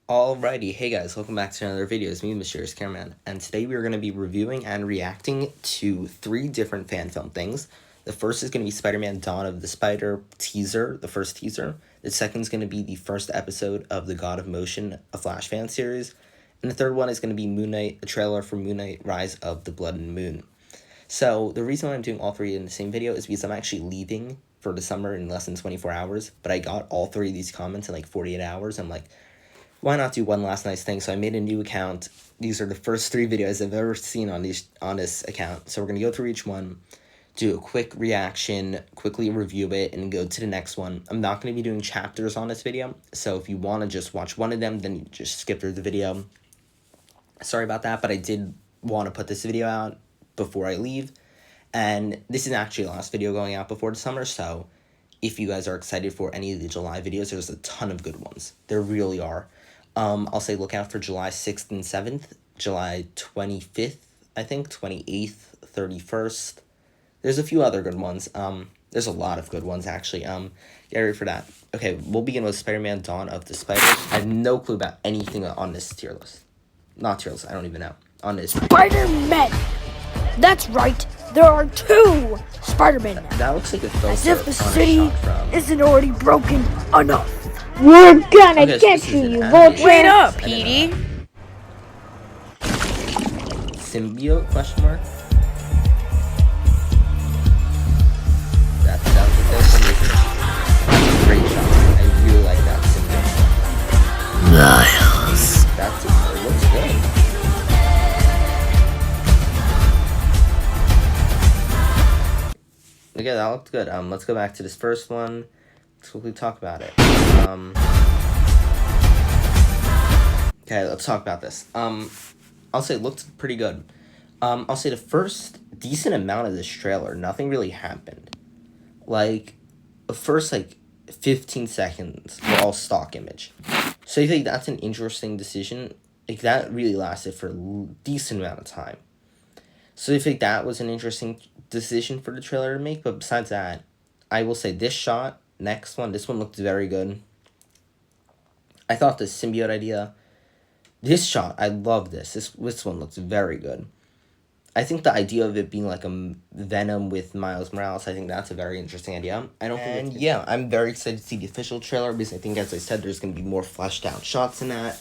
Alrighty, hey guys, welcome back to another video. It's me, Mysterious Cameraman, and today we're going to be reviewing and reacting to 3 different fan film things. The first is going to be Spider-Man Dawn of the Spider teaser, the first teaser. The second is going to be the first episode of the God of Motion, a Flash fan series. And the third one is going to be Moon Knight, a trailer for Moon Knight Rise of the Blood and Moon. So the reason why I'm doing all 3 in the same video is because I'm actually leaving for the summer in less than 24 hours, but I got all 3 of these comments in like 48 hours. I'm like, why not do one last nice thing? So I made a new account. These are the first 3 videos I've ever seen on this account. So we're going to go through each one, do a quick reaction, quickly review it, and go to the next one. I'm not going to be doing chapters on this video. So if you want to just watch one of them, then you just skip through the video. Sorry about that, but I did want to put this video out before I leave. And this is actually the last video going out before the summer, so if you guys are excited for any of the July videos, there's a ton of good ones. There really are. I'll say look out for July 6th and 7th, July 25th, I think, 28th, 31st. There's a few other good ones. There's a lot of good ones, actually. Get ready for that. Okay, we'll begin with Spider-Man Dawn of the Spider. I have no clue about anything on this tier list. Not tier list, I don't even know. On this. Spider-Man! That's right, there are 2 Spider-Man now. That looks like a filter. As if the city isn't already broken enough. We're gonna get you, Vulture! Wait up, Petey! Symbiote, question mark? That was amazing. Great shot. I really like that symbiote. Nice. It looks good. Okay, that looked good. Let's go back to this first one. Let's quickly talk about it. Okay, let's talk about this. I'll say it looked pretty good. I'll say the first decent amount of this trailer, nothing really happened. Like, the first, 15 seconds were all stock image. So I think that's an interesting decision. Like, that really lasted for a decent amount of time. So I think that was an interesting decision for the trailer to make. But besides that, I will say this shot, next one, this one looked very good. I thought the symbiote idea, this shot, I love this. This one looks very good. I think the idea of it being like a Venom with Miles Morales, I think that's a very interesting idea. I'm very excited to see the official trailer because I think, as I said, there's going to be more fleshed out shots in that.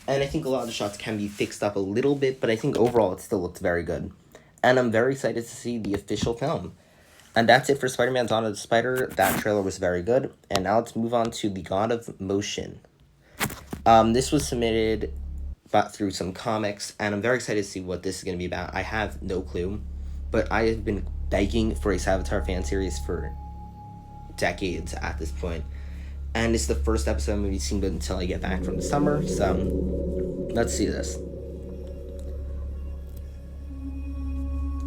And I think a lot of the shots can be fixed up a little bit, but I think overall it still looks very good. And I'm very excited to see the official film. And that's it for Spider-Man Dawn of the Spider. That trailer was very good. And now let's move on to the God of Motion. This was submitted through some comics, and I'm very excited to see what this is going to be about. I have no clue, but I have been begging for a Savitar fan series for decades at this point. And it's the first episode I'm going to be seeing until I get back from the summer, so let's see this.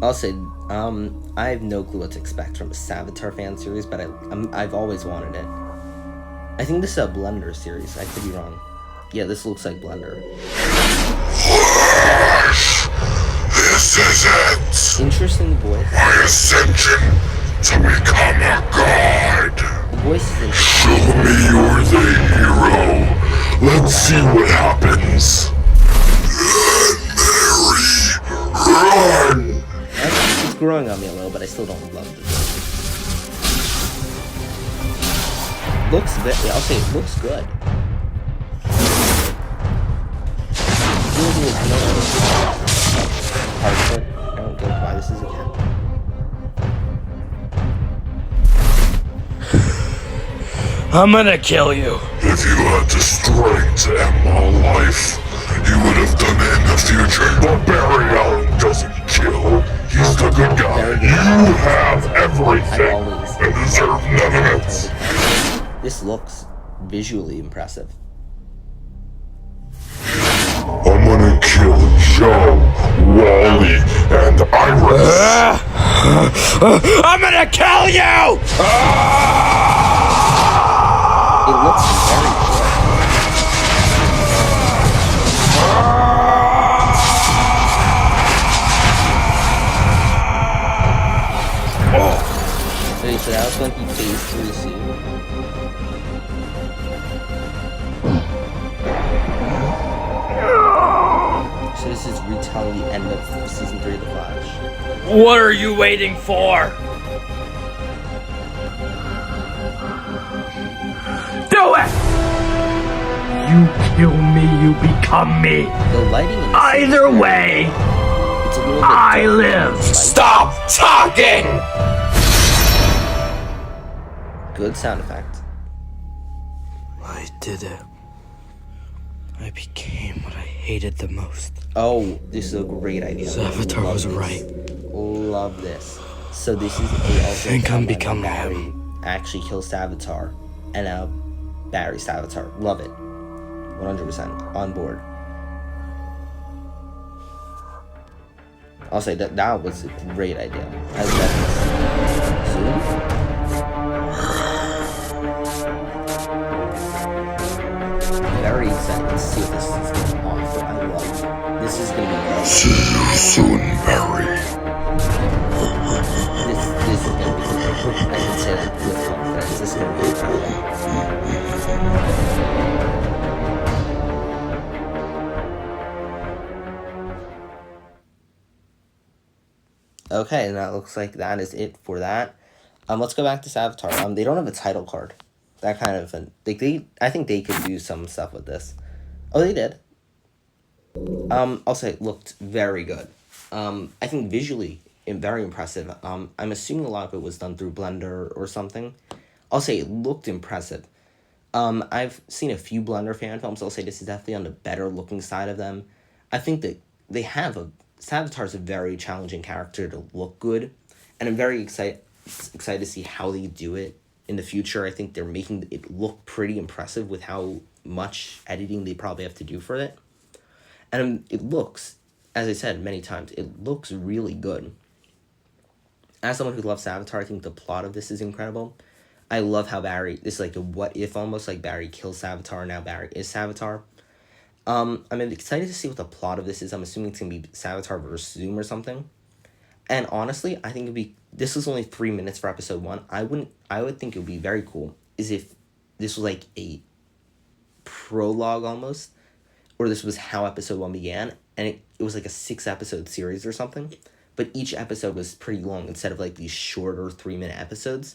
I'll say, I have no clue what to expect from a Savitar fan series, but I've always wanted it. I think this is a Blender series. I could be wrong. Yeah, this looks like Blender. This is it! Interesting voice. My ascension to become a god! The voice is interesting. Show me you're the hero. Let's see what happens. Run, Mary, run! It's growing on me a little, but I still don't love the voice. I'll say it looks good. I don't get why this is again. I'm gonna kill you. If you had the strength to end my life, you would have done it in the future. But Barry Allen doesn't kill. He's the good guy. You have everything and deserve none of it. This looks visually impressive. I'm gonna kill Joe, Wally, and Iris. I'm gonna kill you! It looks very good. Okay, so that was when he phased through the suit. So this is retelling the end of season 3 of The Flash. What are you waiting for? Do it! You kill me, you become me. The lighting in this Either way, it's a little bit I dark. live. Stop talking! Good sound effect. I did it. I became what I hated the most. Oh, this is a great idea. Savitar Love was this. right. Love this. So this is a think I'm becoming Barry him. actually kills Savitar, and now Barry Savitar. Love it. 100% on board. I'll say that was a great idea. I love this. Zoom? Very excited to see what this is going to offer. I love it. This is going to be great. See you soon, Barry. This is going to be good. I can say that with confidence. This is going to be incredible. Okay, and that looks like that is it for that. Let's go back to Savitar. They don't have a title card. That kind of I think they could do some stuff with this. Oh, they did. I'll say it looked very good. I think visually very impressive. I'm assuming a lot of it was done through Blender or something. I'll say it looked impressive. I've seen a few Blender fan films. I'll say this is definitely on the better looking side of them. I think that Savitar's a very challenging character to look good, and I'm very excited to see how they do it in the future. I think they're making it look pretty impressive with how much editing they probably have to do for it. And it looks, as I said many times, it looks really good. As someone who loves Savitar, I think the plot of this is incredible. I love how this is like a what if almost, like Barry kills Savitar, now Barry is Savitar. I'm excited to see what the plot of this is. I'm assuming it's going to be Savitar versus Zoom or something. And honestly, I think this was only 3 minutes for episode 1. I would think it would be very cool is if this was like a prologue almost, or this was how episode 1 began, and it was like a 6-episode series or something, but each episode was pretty long instead of like these shorter 3-minute episodes,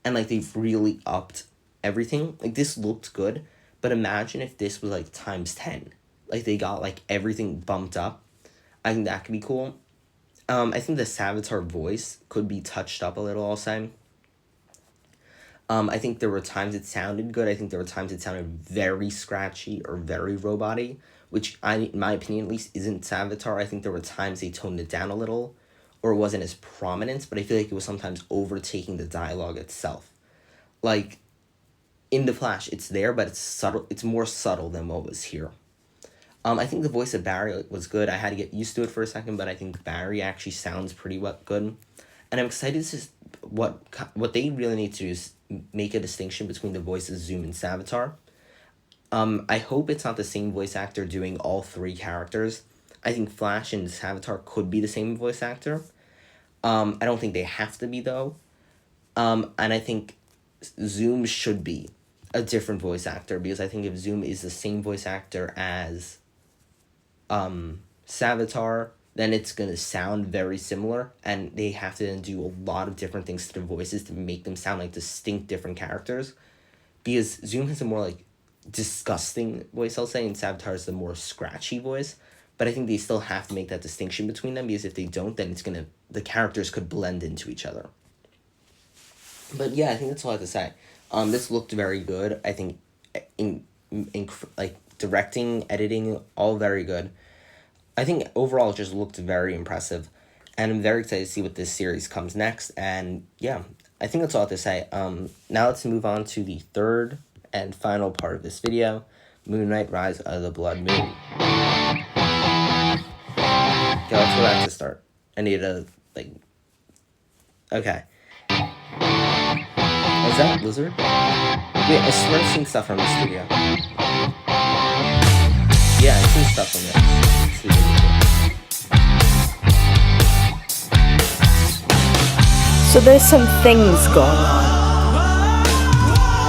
and like they've really upped everything. Like this looked good, but imagine if this was like times 10, like they got like everything bumped up. I think that could be cool. I think the Savitar voice could be touched up a little, I'll say. I think there were times it sounded good. I think there were times it sounded very scratchy or very robot-y, which in my opinion at least isn't Savitar. I think there were times they toned it down a little, or it wasn't as prominent, but I feel like it was sometimes overtaking the dialogue itself. Like, in The Flash, it's there, but it's subtle. It's more subtle than what was here. I think the voice of Barry was good. I had to get used to it for a second, but I think Barry actually sounds pretty good. And I'm excited to see what they really need to do is make a distinction between the voices Zoom and Savitar. I hope it's not the same voice actor doing all 3 characters. I think Flash and Savitar could be the same voice actor. I don't think they have to be, though. And I think Zoom should be a different voice actor, because I think if Zoom is the same voice actor as Savitar, then it's going to sound very similar, and they have to do a lot of different things to the voices to make them sound like distinct different characters, because Zoom has a more like disgusting voice, I'll say, and Savitar is the more scratchy voice, but I think they still have to make that distinction between them, because if they don't, then the characters could blend into each other. But yeah, I think that's all I have to say. This looked very good. I think in like directing, editing, all very good. I think overall it just looked very impressive, and I'm very excited to see what this series comes next. And yeah, I think that's all I have to say. Now let's move on to the third and final part of this video, Moon Knight Rise of the Blood Moon. Okay, let's go back to start. I need a, like, okay. Was that Lizard? Wait, I swear I've seen stuff from this studio. Yeah, I've seen stuff from this studio. So there's some things going on.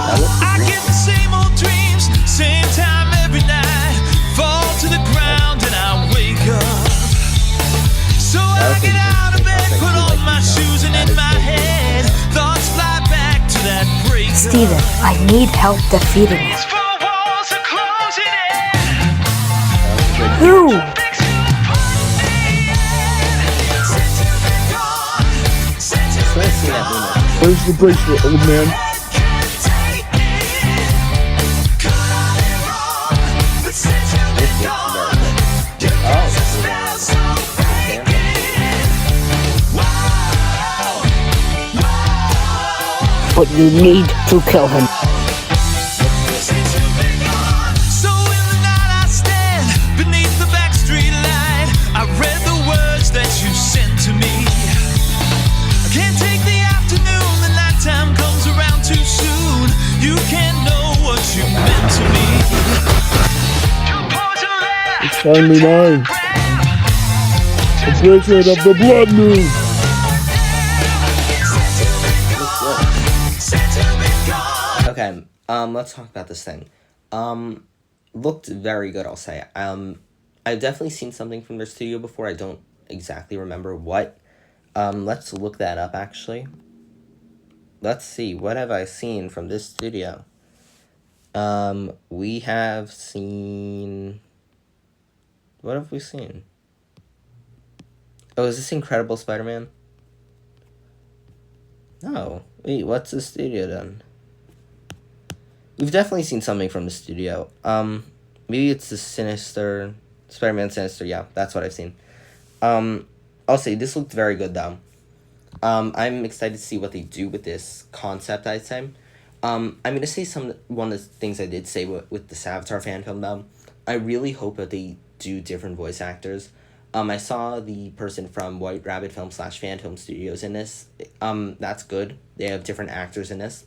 That looks I get the same old dreams, same time every night. Fall to the ground and I wake Steven, I need help defeating him. Who? Where's the bracelet, old man? But you need to kill him. So in the night I stand beneath the back street light. I read the words that you sent to me. I can't take the afternoon, the nighttime comes around too soon. You can't know what you meant to me. It's finally mine. The bracelet of the blood moon. Okay, let's talk about this thing. Looked very good, I'll say. I've definitely seen something from their studio before. I don't exactly remember what. Let's look that up, actually. Let's see, what have I seen from this studio? We have seen... What have we seen? Oh, is this Incredible Spider-Man? No. Wait, what's the studio done? We've definitely seen something from the studio. Maybe it's the Sinister... Spider-Man Sinister, yeah, that's what I've seen. I'll say, this looked very good, though. I'm excited to see what they do with this concept, I'd say. I'm going to say one of the things I did say with the Savitar fan film, though. I really hope that they do different voice actors. I saw the person from White Rabbit Film / Fan Film Studios in this. That's good. They have different actors in this.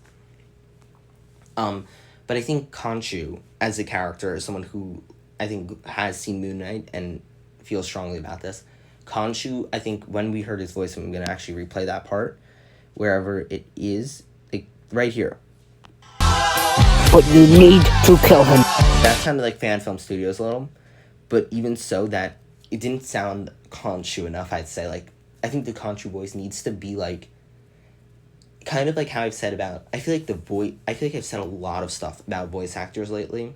But I think Khonshu, as a character, is someone who I think has seen Moon Knight and feels strongly about this. Khonshu, I think when we heard his voice, I'm going to actually replay that part, wherever it is, like, right here. But you need to kill him. That sounded like Fan Film Studios a little, but even so, that it didn't sound Khonshu enough, I'd say. Like, I think the Khonshu voice needs to be, like, kind of like how I've said about, I feel like I've said a lot of stuff about voice actors lately.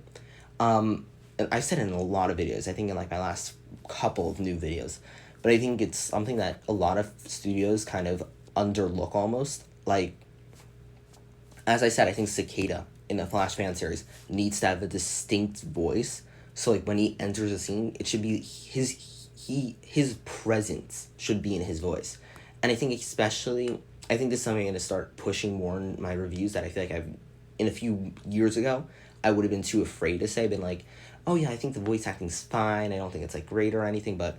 And I've said it in a lot of videos, I think in, like, my last couple of new videos. But I think it's something that a lot of studios kind of underlook almost. Like, as I said, I think Cicada in the Flash fan series needs to have a distinct voice. So, like, when he enters a scene, it should be his presence should be in his voice. And I think especially, I think this is something I'm going to start pushing more in my reviews that I feel like in a few years ago, I would have been too afraid to say. I've been like, oh yeah, I think the voice acting's fine. I don't think it's, like, great or anything, but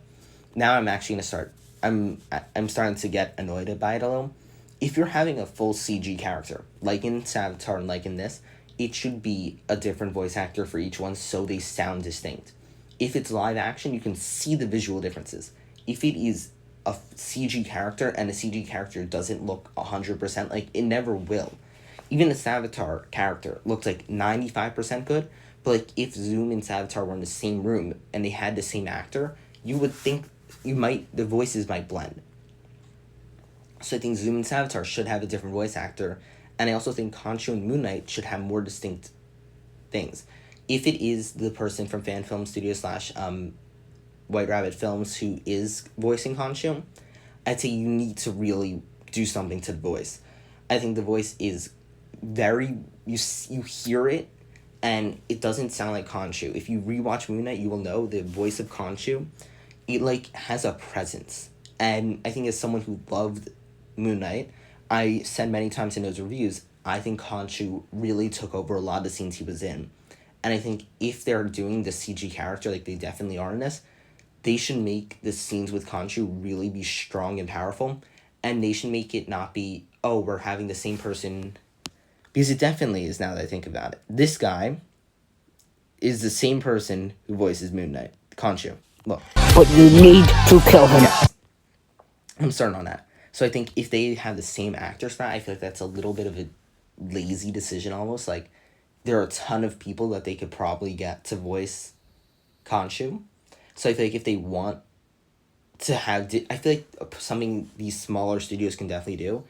now I'm actually going to start, I'm starting to get annoyed by it a little. If you're having a full CG character, like in Savitar and like in this, it should be a different voice actor for each one so they sound distinct. If it's live action, you can see the visual differences. If it is a CG character and the CG character doesn't look 100%, like, it never will. Even the Savitar character looks like 95% good, but, like, if Zoom and Savitar were in the same room and they had the same actor, you would think the voices might blend. So I think Zoom and Savitar should have a different voice actor, and I also think Khonshu and Moon Knight should have more distinct things. If it is the person from Fan Film Studio / White Rabbit Films who is voicing Khonshu, I'd say you need to really do something to the voice. I think the voice is very, you hear it, and it doesn't sound like Khonshu. If you rewatch Moon Knight, you will know the voice of Khonshu, it, like, has a presence. And I think as someone who loved Moon Knight, I said many times in those reviews, I think Khonshu really took over a lot of the scenes he was in. And I think if they're doing the CG character, like they definitely are in this, they should make the scenes with Khonshu really be strong and powerful. And they should make it not be, oh, we're having the same person. Because it definitely is, now that I think about it. This guy is the same person who voices Moon Knight, Khonshu. Look. But you need to kill him. Yes. I'm starting on that. So I think if they have the same actors for that, I feel like that's a little bit of a lazy decision almost. Like, there are a ton of people that they could probably get to voice Khonshu. So I feel like if they want to have... I feel like something these smaller studios can definitely do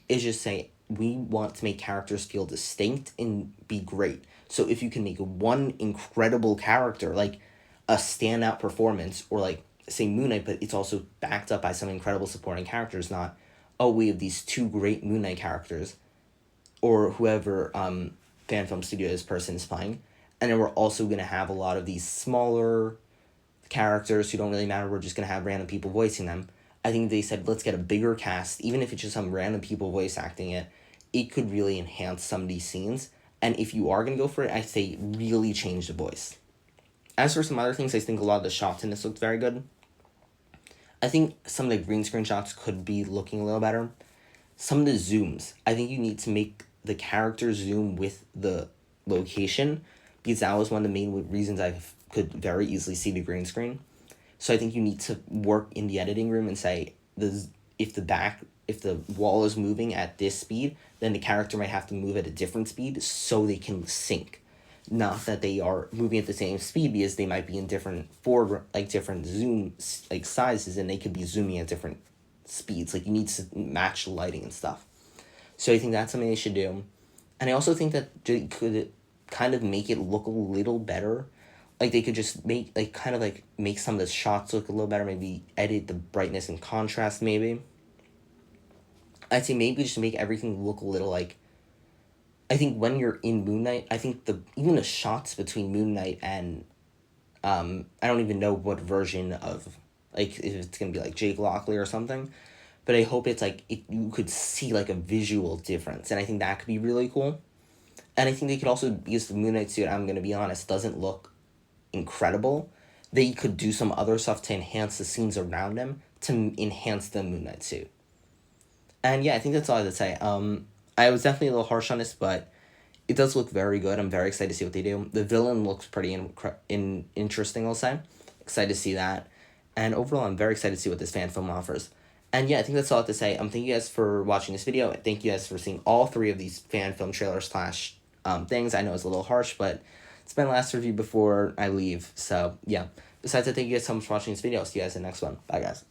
is just say, we want to make characters feel distinct and be great. So if you can make one incredible character, like a standout performance, or like say Moon Knight, but it's also backed up by some incredible supporting characters, not, oh, we have these two great Moon Knight characters, or whoever fan film studio this person is playing, and then we're also going to have a lot of these smaller characters who don't really matter, we're just going to have random people voicing them. I think they said, let's get a bigger cast, even if it's just some random people voice acting it, it could really enhance some of these scenes. And if you are going to go for it, I say really change the voice. As for some other things, I think a lot of the shots in this looked very good. I think some of the green screen shots could be looking a little better. Some of the zooms, I think you need to make the character zoom with the location, because that was one of the main reasons I could very easily see the green screen. So I think you need to work in the editing room and say, if the wall is moving at this speed, then the character might have to move at a different speed so they can sync. Not that they are moving at the same speed, because they might be in different different zoom sizes, and they could be zooming at different speeds. Like, you need to match the lighting and stuff. So I think that's something they should do. And I also think that they could kind of make it look a little better. Like, they could just make make some of the shots look a little better, maybe edit the brightness and contrast maybe. I'd say maybe just make everything look a little like, I think when you're in Moon Knight, I think even the shots between Moon Knight and I don't even know what version of, like, if it's gonna be like Jake Lockley or something, but I hope it's like you could see like a visual difference, and I think that could be really cool. And I think they could also use the Moon Knight suit, I'm gonna be honest, doesn't look incredible. They could do some other stuff to enhance the scenes around him to enhance the Moon Knight suit. And yeah, I think that's all I have to say. I was definitely a little harsh on this, but it does look very good. I'm very excited to see what they do. The villain looks pretty interesting, I'll say. Excited to see that. And overall, I'm very excited to see what this fan film offers. And yeah, I think that's all I have to say. Thank you guys for watching this video. Thank you guys for seeing all three of these fan film trailers / things. I know it's a little harsh, but it's my last review before I leave. So yeah. Besides that, thank you guys so much for watching this video. I'll see you guys in the next one. Bye, guys.